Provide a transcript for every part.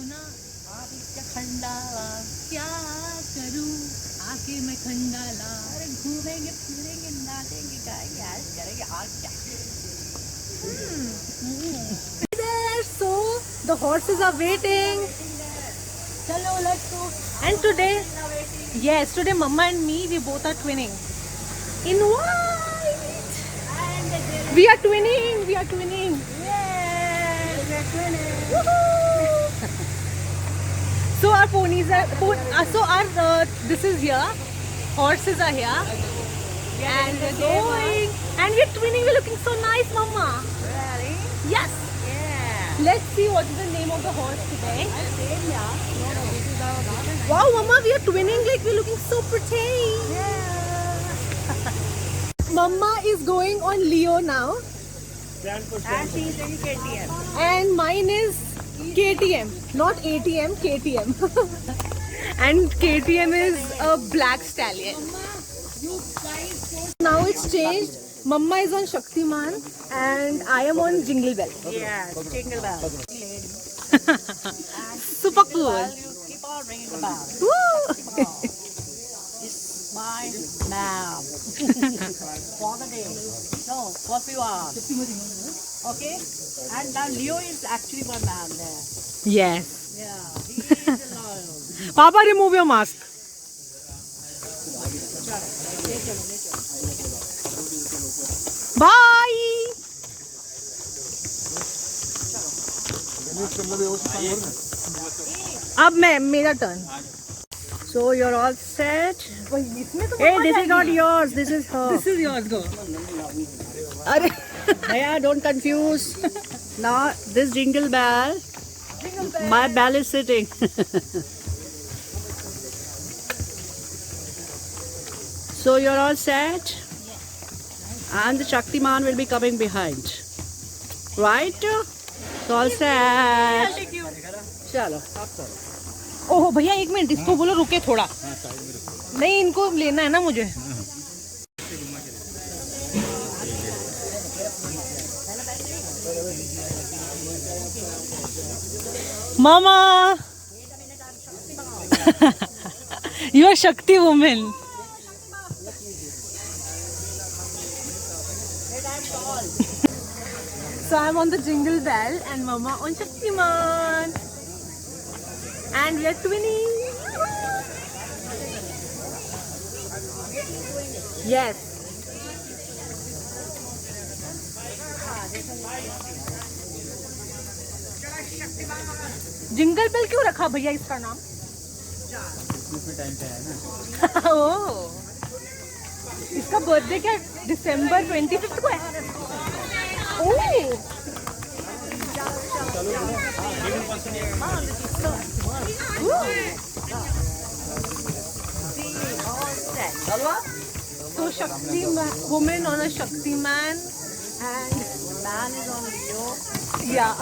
ना खंडाला क्या करूं आके मैं खंडाला, अरे घूमेंगे फिरेंगे नाचेंगे गाएंगे ऐश करेंगे और क्या। So the horses are waiting. चलो let's go. And today, yes, today Mama and me, we both are twinning. In white. We are twinning. We are twinning. Yes, we're twinning. Woohoo! So our ponies are. This is here. Horses are here. And we're going. And we're twinning. We're looking so nice, Mama. Really? Yes. Yeah. Let's see what is the name of the horse today. Same, yeah. No, this is our daughter. Wow, Mama, we are twinning like we're looking so pretty. Yeah. Mama is going on Leo now. And she's in KTM. And mine is KTM. Not ATM, KTM. And KTM is a black stallion. Now it's changed. Mama is on Shaktiman and I am on Jingle Bell. Yeah, jingle bell. Super cool. You keep on ringing the bell. Woo! It's mine now. For the day. No, for few hours. Okay? And now Leo is actually one man there. Yes. Yeah, he is loyal. Papa, remove your mask. Bye. अब मेरा turn. So you're all set? इसमें तो Hey, this is not yours. This is her. This is yours, go. Arre. Yeah, don't confuse. Now, this jingle bell, my bell is sitting. So you're all set? And the Shaktiman will be coming behind. Right? So all set. चलो ओहो भैया एक minute, इसको बोलो रुके थोड़ा. नहीं, इनको लेना है ना मुझे. Mama, you are Shakti woman. So I'm on the Jingle Bell and Mama on Shaktiman. And we are twinning. Yes. Jingle bell क्यों रखा भैया इसका नाम? ओह, इसका बर्थडे क्या दिसंबर 25 को है? ओह, so Shakti woman on a Shaktiman and man is on Leo. yeah.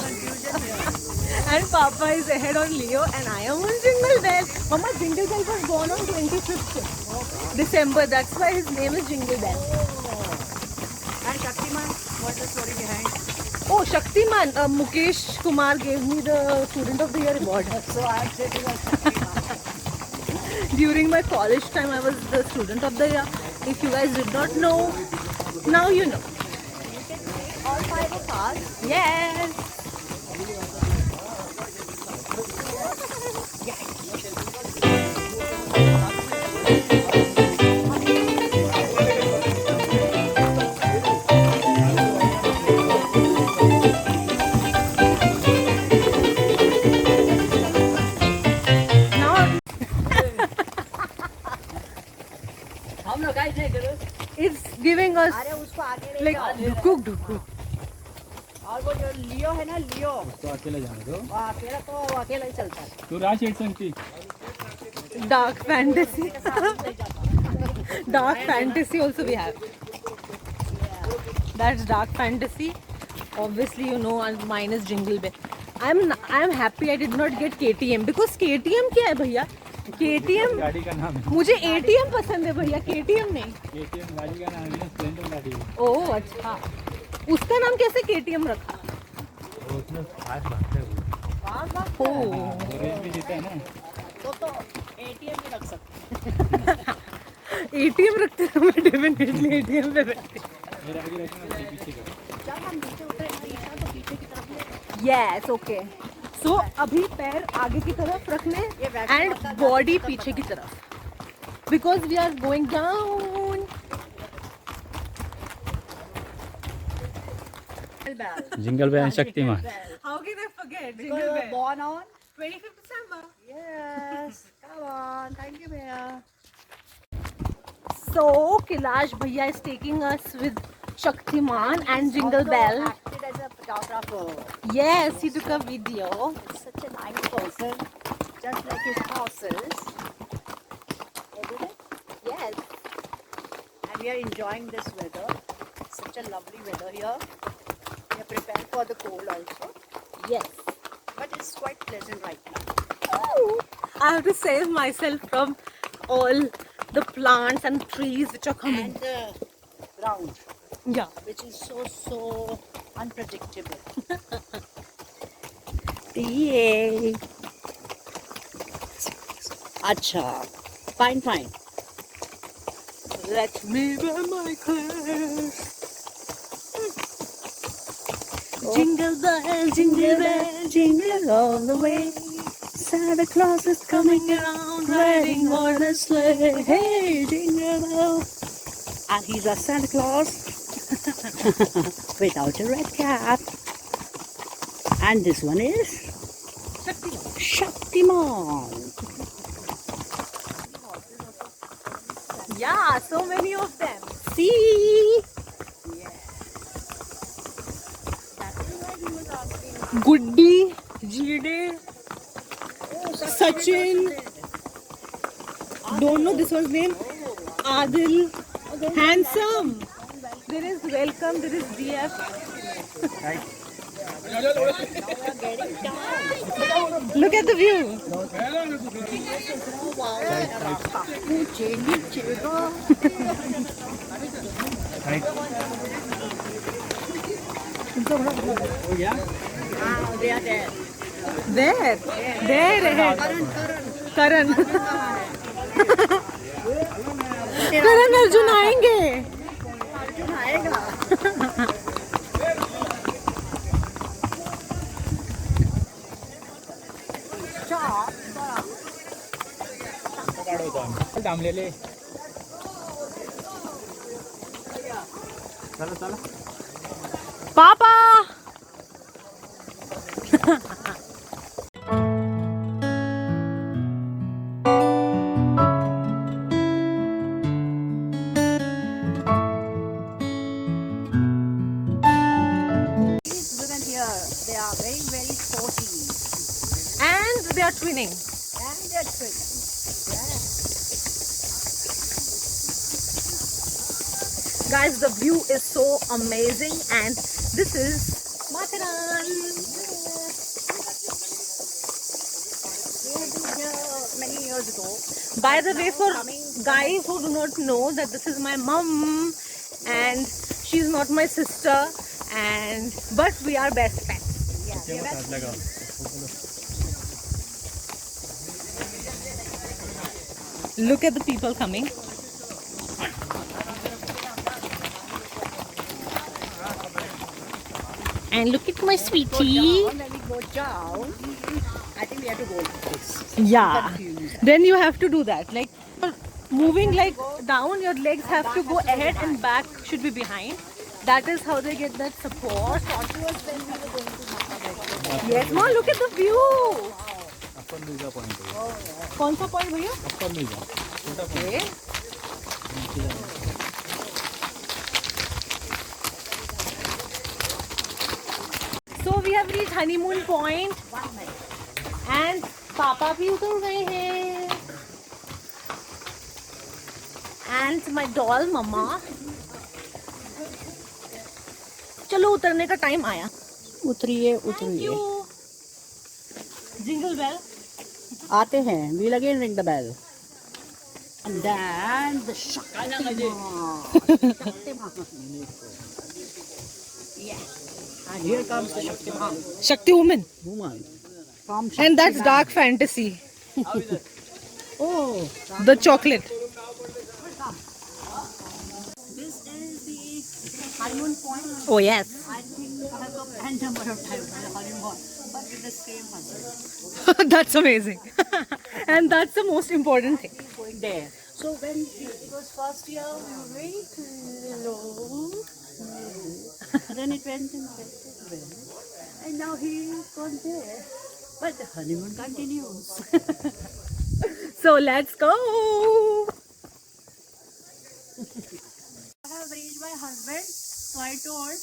And Papa is ahead on Leo and I am on Jingle Bell. Mama, Jingle Bell was born on 25th December. That's why his name is Jingle Bell. And Shaktiman, what's the story behind? Oh, Shaktiman. Mukesh Kumar gave me the Student of the Year award. So I'm sitting on Shaktiman. During my college time, I was the Student of the Year. If you guys did not know, now you know. All five of us. Yes. हम लोग guys नहीं करो. It's giving us अरे उसको आगे नहीं like जाने दे. dhukuk. और वो जो लियो है ना, लियो, तो अकेले जाने दो. वो अकेला तो अकेला ही चलता है. तू राज एट संगती. Dark fantasy. Dark fantasy also we have. That's dark fantasy. Obviously, you know, mine is Jingle Bell. I'm happy I did not get KTM because KTM क्या है भैया? KTM गाड़ी का नाम है. मुझे ATM पसंद है भैया, KTM नहीं. एटीएम गाड़ी का नाम है, स्प्लेंडर गाड़ी है. ओह अच्छा, उसका नाम कैसे KTM रखा? वो उसमें खास बात है वो. Oh. रेस भी जीता है ना। तो ATM में रख सकते ATM रखते हैं मैं डेफिनेटली ATM पे बैठती हूँ। मेरा आगे रखना है पीछे का। जब हम नीचे उतरेंगे ईशा तो पीछे की तरफ ले Yes, okay. So अभी पैर आगे की तरफ रखने ये वैष्णो and माता body का पीछे की तरफ because we are going down. bell. Jingle बैल Shaktimaan. How can I forget? Because you were born on 25th December. yes. Come on, thank you, Bhaiya. So Kailash Bhaiya is taking us with Shaktiman and Jingle Bell. Acted as a photographer. Yes, he took a video. He's such a nice person, just like his horses. Isn't it? Yes. And we are enjoying this weather. Such a lovely weather here. We are prepared for the cold also, Yes. but it's quite pleasant right now. I have to save myself from all the plants and trees which are coming. And the ground, Yeah. which is so unpredictable. Yay. Acha, fine. Let me wear my clothes. Jingle bell, jingle bell, jingle all the way. Santa Claus is coming around riding on a sleigh. Hey, jingle bell. And he's a Santa Claus without a red cap. And this one is Shaktiman. Yeah, so many of them. See? Goody, Jide, Sachin. Don't know this one's name. Adil. Handsome. There is welcome. There is DF. Look at the view. हो गया? They are there. There. There ahead. Karan. Karan Arjun आएंगे. अर्जुन आएगा. थांबलेले. चला. Papa. These women here, they are very sporty. And they are twinning. And they're twins. Guys, the view is so amazing and this is Matharan. We have been here many years ago. By the way, for guys who do not know that this is my mum and she's not my sister but we are best friends. लगाओ. Look at the people coming. And look at my sweetie. When we go down, I think we have to go like this. Yeah. Confused. Then you have to do that. Like moving like down, your legs have to go ahead and back should be behind. That is how they get that support. Towards when we were going to Maha Yes, ma, look at the view. Upper लुजा point है. कौन सा point भैया? अपर लुजा. छोटा Okay. So we have reached honeymoon point and पापा भी उतर गए हैं. And my doll mama. चलो उतरने का टाइम आया. उतरिए Thank you. Jingle bell. आते हैं. We'll again ring the bell. And then the Shaktiman. Yeah. And here comes the Shaktiman. Shakti woman. Woman. From And that's Shaktiman. dark fantasy. Oh, The chocolate. this is the honeymoon point. Oh yes. I think I have a n number of times for the honeymoon, but with the same husband. That's amazing. And that's the most important thing. Going there. So when it was first year, we were very close. Then it went and went. And now he's gone there. But the honeymoon continues. So let's go. I have reached my husband, so I told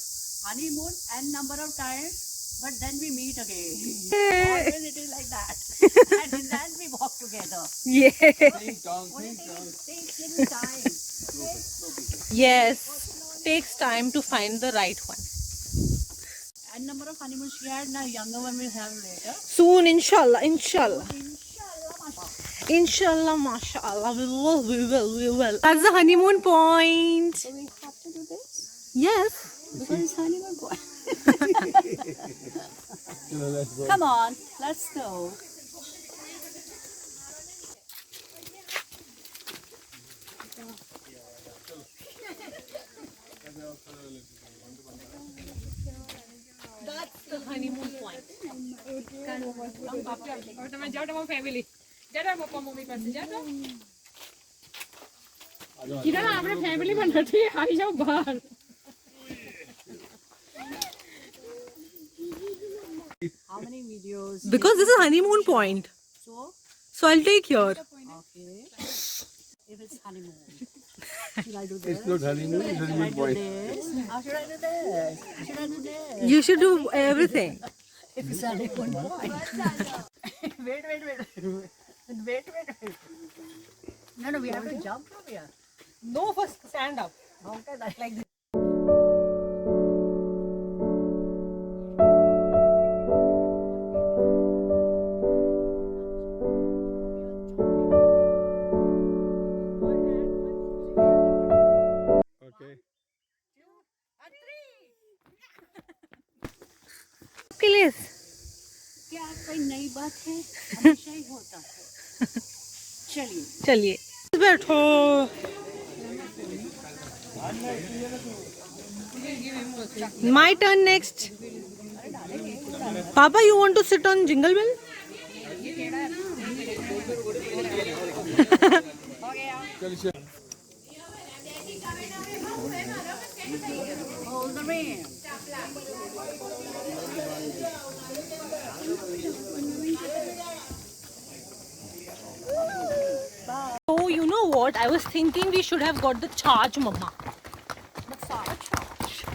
honeymoon n number of times, but then we meet again. Always it is like that. And then we walk together. Yeah. What it takes little time. Yes. Takes time to find the right one. N number of honeymoons she had, now younger one will have later. Soon, inshallah, inshallah. Inshallah. Inshallah, mashallah. We will. That's the honeymoon point. So we have to do this? Yes. Because it's honeymoon point. Come on, let's go. That's the honeymoon point. How many videos? Because this is honeymoon point. So, So I'll take here. okay. If it's honeymoon, should I do this? It's not honeymoon, it's Should I honeymoon do point. this? Or should I do this? Should I do this? You should do everything. If it's honeymoon point. Wait. No, we have to jump from here. No, first stand up. Okay, that's like this. Okay. Please. क्या कोई नई बात है हमेशा ही होता है चलिए चलिए बैठो My turn next. Papa, you want to sit on Jingle Bell? hold the ring Oh, you know what? I was thinking we should have got the charge, Mama. massage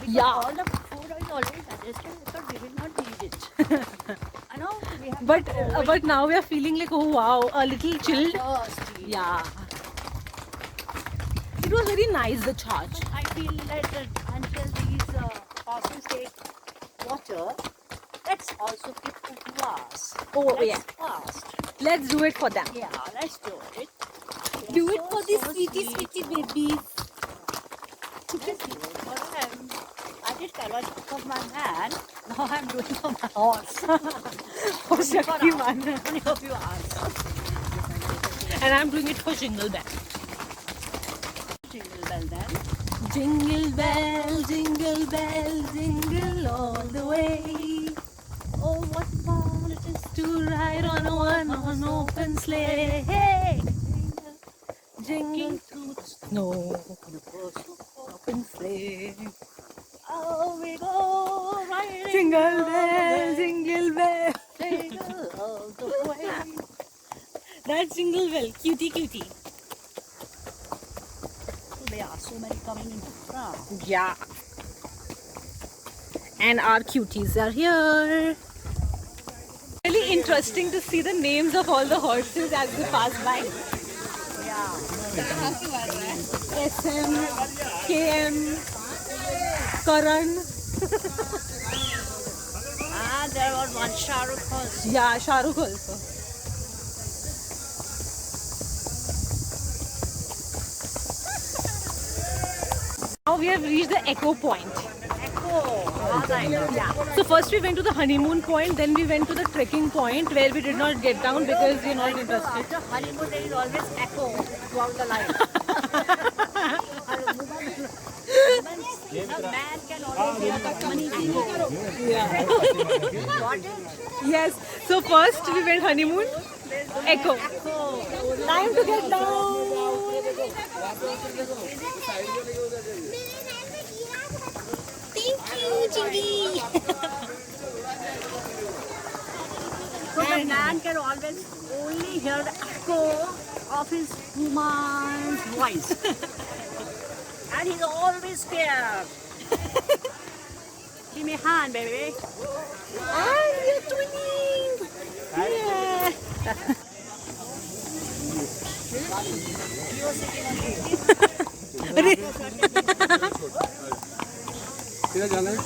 Yeah. all the food is already digested but we will not need it I know we have But now we are feeling like, oh wow, a little chilled. thirsty. Yeah. It was very nice, the charge. I feel that until these horses take water, let's also keep the glass. Oh, Let's yeah. fast. Let's do it for them. Yeah, let's do it. Do it for the So sweetie, sweet. sweetie babies. Let's do it for them. I did karate for my man. Now I'm doing for my horse. For Shaktiman. Only for few hours. And I'm doing it for Jingle Bell. Jingle bell then. Jingle bell, jingle bell, jingle all the way. Oh, what fun it is To ride on a one open sleigh. Hey! Jingle through the snow, snow. open sleigh. Oh, we go riding. Jingle bell, jingle bell. Jingle all the way. That's Jingle Bell, cutie cutie. So there are so many coming in front. Yeah. And our cuties are here. Really interesting to see the names of all the horses as they pass by. Yeah. SM, KM, Karan. And there was one Shah Rukh also. Yeah, Shahrukh also. Now we have reached the Echo Point. Echo Yeah. So first we went to the honeymoon point, then we went to the trekking point where we did not get down because we're not interested. After honeymoon, there is always echo throughout the line. A man can always hear the money echo. Yeah. Got it? Yes. So first we went honeymoon, echo. Time to get down. Thank you, Chingy. So the man can always only hear the echo of his woman's voice. And he's always scared. Give me a hand, baby. And we're twinning. Yeah. अरे किधर जाना है?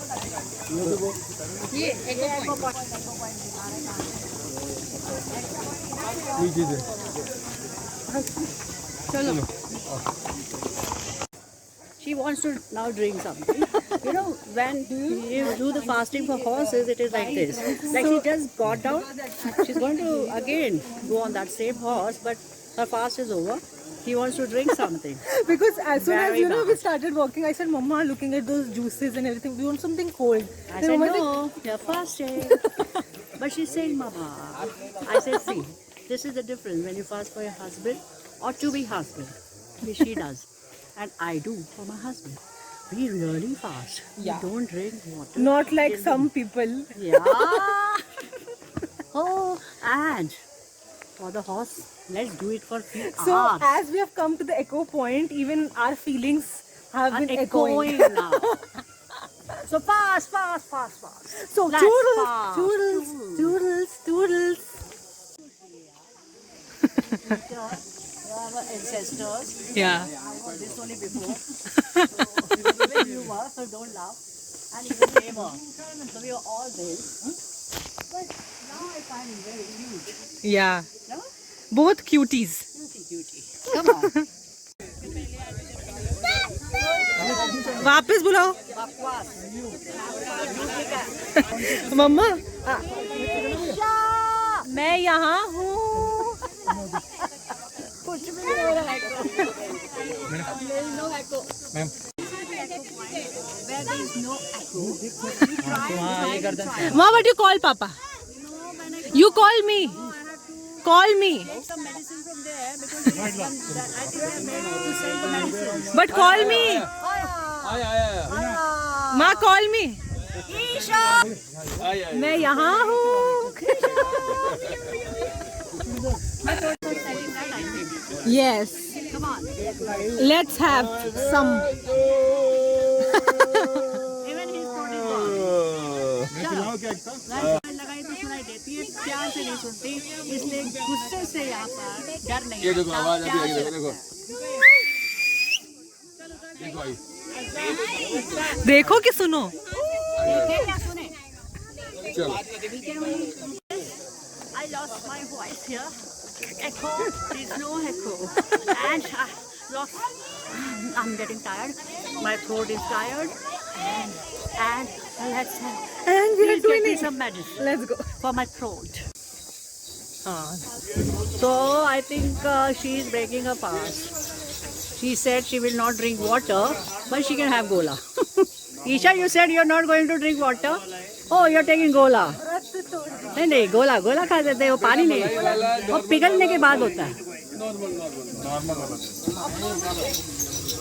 नीचे से। चलो. She wants to now drink something. You know, when you do the fasting for horses, it is like this. Like she just got down, she's going to again go on that same horse, but her fast is over. He wants to drink something. Because as soon as Very we nice. started walking, I said, Mama, looking at those juices and everything, we want something cold. I Then said, Mama no, you're fasting. But she's saying, Mama. I said, see, this is the difference when you fast for your husband or to be husband. Which she does. And I do for my husband. We really fast. Yeah. We don't drink water. Not like Till some people. Yeah. Oh, and for the horse, let's do it for 3 So hours. as we have come to the echo point, even our feelings have Are been echoing echoing. now. So fast. So Let's toodles, fast. toodles. Our ancestors. Yeah. This only before. When you were, so don't laugh. And even they were. So we were all this. But now I find it very cute. Yeah. No? Both cuties. Cutie. Come on. वापस बुलाओ Bakwas. मम्मा मैं यहाँ हूँ कुछ भी नहीं हो रहा है There is no echo. Ma'am Where there is no echo. We try ये कर दे। Mom, what do you call Papa? You call me. Call me. take some medicine from there because there is one that I think I made to sell the medicine. But call me. आया माँ call me. Isha! मैं यहाँ हूँ. Yes. Come on. Let's have some. Even his throat is gone. लगाई तो सुनाई देती है प्यार से नहीं सुनती इसलिए गुस्से से यहाँ पर डर नहीं ये देखो आता, आवाज अभी प्यार आई से देखो सुनता है। देखो आई देखो कि सुनो. देखे या सुने चलो I lost my voice here. Echo, there's no echo. And I lost, I'm getting tired. My throat is tired. And let's And we are please get me doing it. some medicine Let's go. for my throat. हाँ. So I think she is breaking her fast. She said she will not drink water, but she can have gola. Isha, you said you're not going to drink water? Oh, you're taking gola. नहीं गोला खा देते हैं वो पानी नहीं वो पिघलने के बाद होता है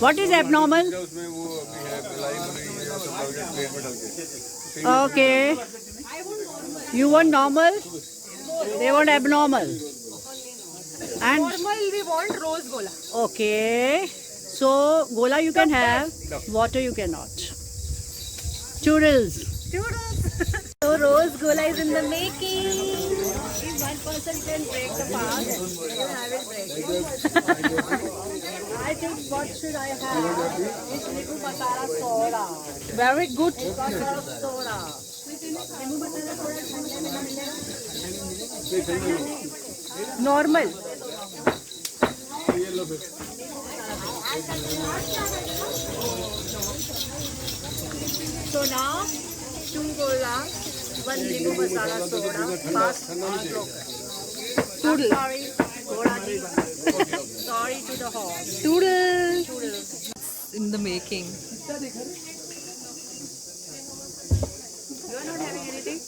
What is abnormal? Okay. You want normal? They want abnormal. And Normal we want rose gola. okay. So gola you can have, water you cannot. Toodles. So rose gola is in the making. If one person can break the fast, I will break it. I think what should I have? Is Nibu Masala soda. Very good. Soda. Nibu Masala soda. Normal. So now, 2 gola, 1 limbu masala soda, fast Toodle. Sorry, gola ji. Sorry to the horse. Toodle. Toodle. In the making. You are not having anything?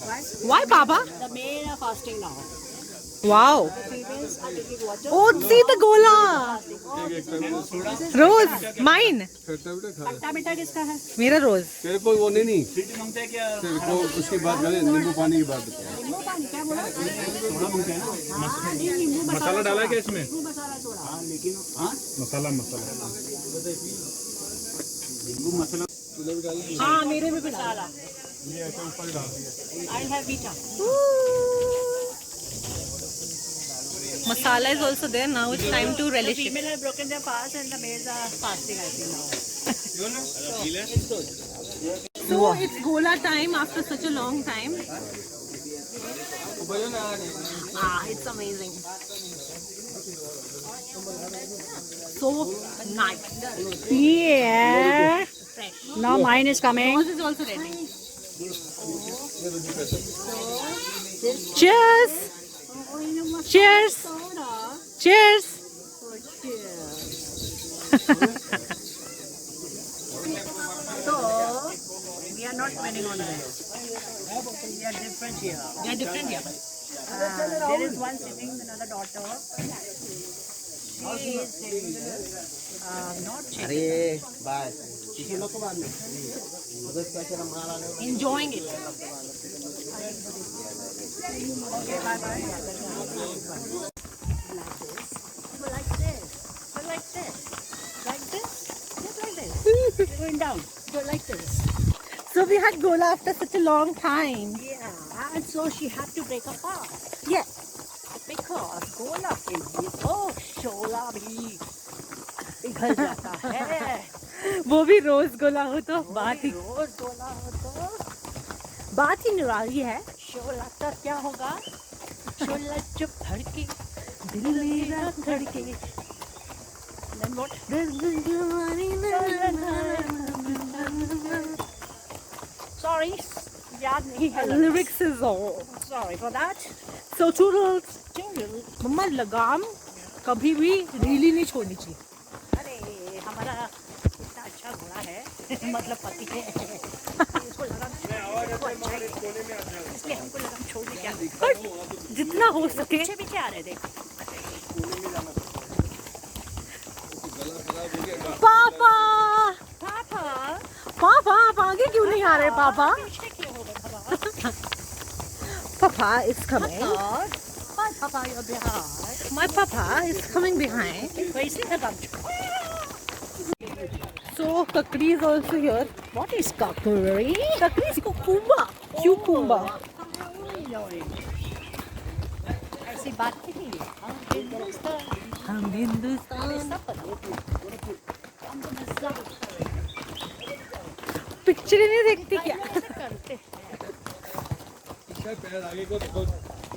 Why? Why, Papa? The male are fasting now. Wow. The females are taking water. Oh, see the gola. Fasting. Rose, mine. खट्टा मीठा खा ले। खट्टा मीठा किसका है? मेरा रोज. तेरे को वो नहीं तेरे को उसकी बात करें नींबू पानी की बात बता। नींबू पानी क्या बोला? नींबू मसाला डाला क्या इसमें? नींबू मसाला सोडा। हाँ मेरे में भी डाला। I have vita. Masala is also there. Now it's time to The relish it. female have broken their fast and the males are fasting, I think now. So, it's good. So it's gola time after such a long time. Ah, it's amazing. So nice. Yeah. Fresh. Now mine is coming. Yours is also ready. Cheers. Cheers. Cheers. So, we are not winning on this. We are different here. They are different here. There is one sitting, another daughter. She is not checking. Enjoying it. Okay, bye-bye. Like this. Go like this. Like this. Just like this. You're going down. Go like this. So we had gola after such a long time. Yeah, and so she had to break a fast. Yes. Because गोला के लिए तो शोला भी पिघल जाता है। वो भी रोज गोला हो तो बात ही रोज गोला हो तो बात ही निराली है. शोला का क्या होगा? शोला चुप धड़के दिल मेरा धड़के। Then what? Sorry, याद नहीं है Lyrics is all. Sorry for that. So toodles. Toodle. मम्मा लगाम कभी भी ढीली नहीं छोड़नी चाहिए. अरे हमारा इतना अच्छा घोड़ा है मतलब पति है इसको लगाम इसलिए हमको लगाम छोड़ने क्या जितना हो सके. पीछे पीछे आ रहे थे पापा पापा पापा आप आगे क्यों नहीं आ रहे पापा? पीछे क्यों हो गए Papa is coming. पापा you're behind My papa is coming behind. वैसे लगाम So Kakri is also here. What is kakuri? Kakri is cucumber. Cucumber. ऐसी बात नहीं है हम हिंदुस्तान. पिक्चर नहीं देखती क्या? करते पैर आगे को देखो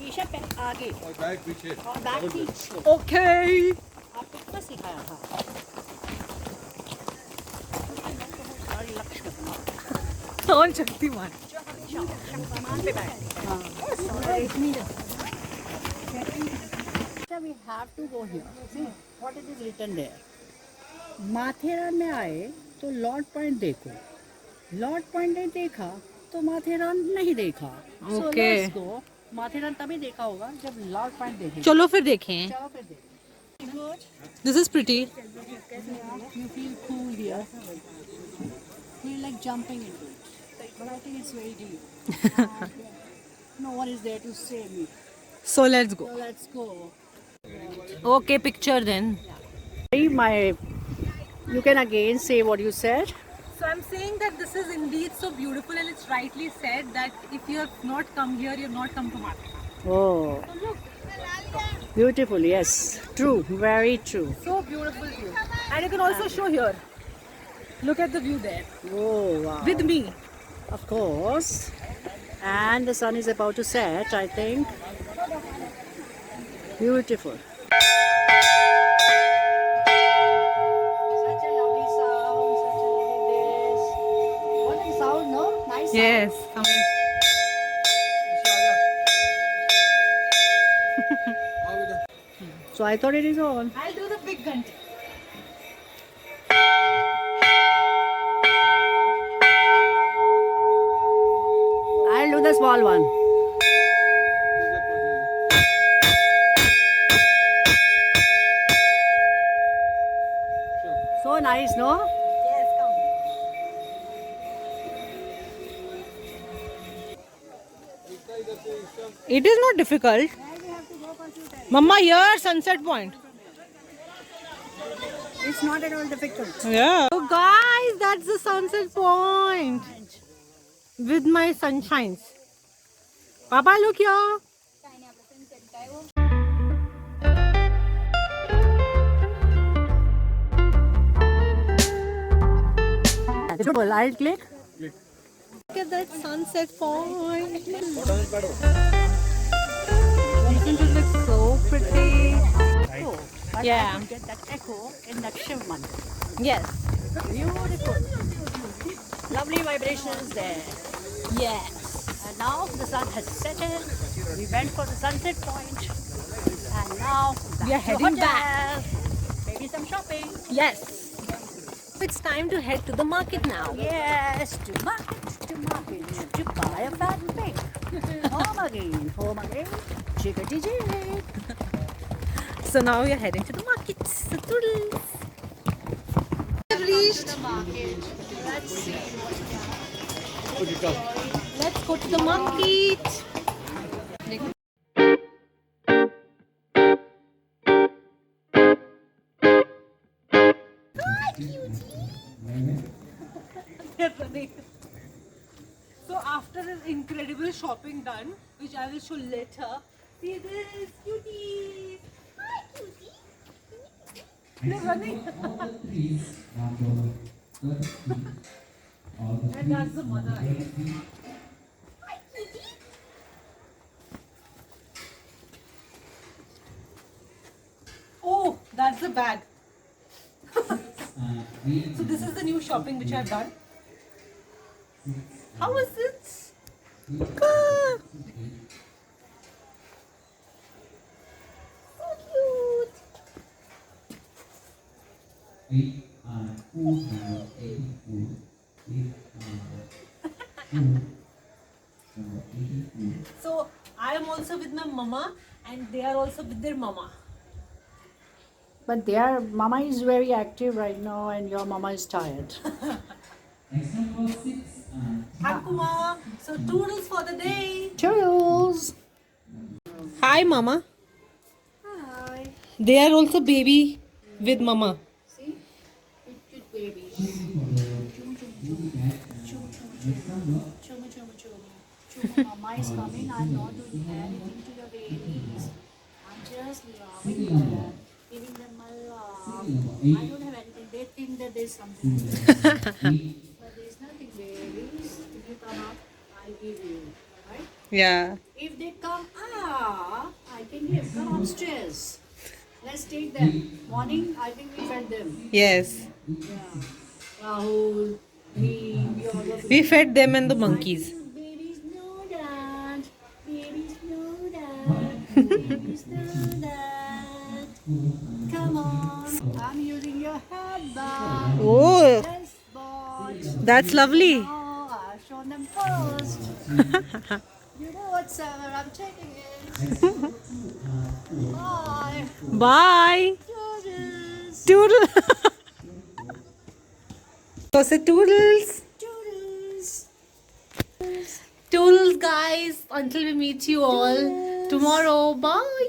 ईशा पे आगे और बैक पीछे और बैक पीछे Okay. आपको कितना सिखाया था और लक्ष्य कौन शक्तिमान? शक्तिमान पे बैठ we have to go here. See what it is written there. Matheran में आए तो लॉर्ड पॉइंट देखो. लॉर्ड पॉइंट नहीं देखा तो माथेरान नहीं देखा. So Okay. let's go. Matheran तभी देखा होगा जब लॉर्ड पॉइंट देखेंगे. चलो फिर देखें. चलो फिर देखें. Good. This is pretty. You feel cool here. Feel like jumping into it. But I think it's very deep. No one is there to save me. So let's go. So let's go. Okay, picture then. You can again say what you said. So I'm saying that this is indeed so beautiful, and it's rightly said that if you have not come here, you have not come to Mathura. Oh, So look, beautiful. Yes, true. Very true. so beautiful view. And you can also show here. Look at the view there. Oh, wow. With me. Of course. And the sun is about to set, I think. Beautiful. Such a lovely sound, such a lovely this. Yes. So I thought it is on. I'll do the big gun. I'll do the small one. So nice, no? Yes, come. It is not difficult. Mama, here Sunset Point. It's not at all difficult. Yeah. So guys, that's the Sunset Point with my sunshines. Papa, look here. Beautiful. I'll click. Look at that Sunset Point. Isn't it look so pretty? Oh, but Yeah. I could get that echo in that Shiv month. Yes. Beautiful. Lovely vibrations there. Yes. And now the sun has set in. We went for the sunset point. And now We are to heading hotel. Maybe some shopping. Yes. It's time to head to the market now. Yes, to market, to buy a fat pig. Home again, chickadee jig. So now we are heading to the market. So toodles. We have reached. The market. Let's see. Okay, come. Let's go to the market. They're running. So after an incredible shopping done, which I will show later, see this cutie. Hi cutie. They're running. And that's the mother. Hi cutie. Oh, that's the bag. So this is the new shopping which I've done. How is it? Ah. So cute. So I am also with my mama and they are also with their mama. But their mama is very active right now and your mama is tired. Thank you, mama. So toodles for the day. Toodles! Hi, mama. Hi. They are also baby with mama. See? Cute babies. Mama is coming. I'm not doing anything to your babies. I'm just loving them, giving them my love. I don't have anything. They think that there's something. But there's nothing, babies. If you come up, I'll give you. Right? Yeah. If they come up, I can give. Come upstairs. Let's take them. Morning, I think we fed them. Yes. Yeah. Rahul, me, we all of We fed them and the monkeys. Babies know that. Babies know that. Babies know that. Come on. I'm using your headband. Oh, Yes, boys. that's lovely. Oh, I've shown them first. You know whatsoever, I'm checking it. Bye. Bye. Toodles. Toodle. So say toodles. Toodles. Toodles, guys. Until we meet you all tomorrow. Bye.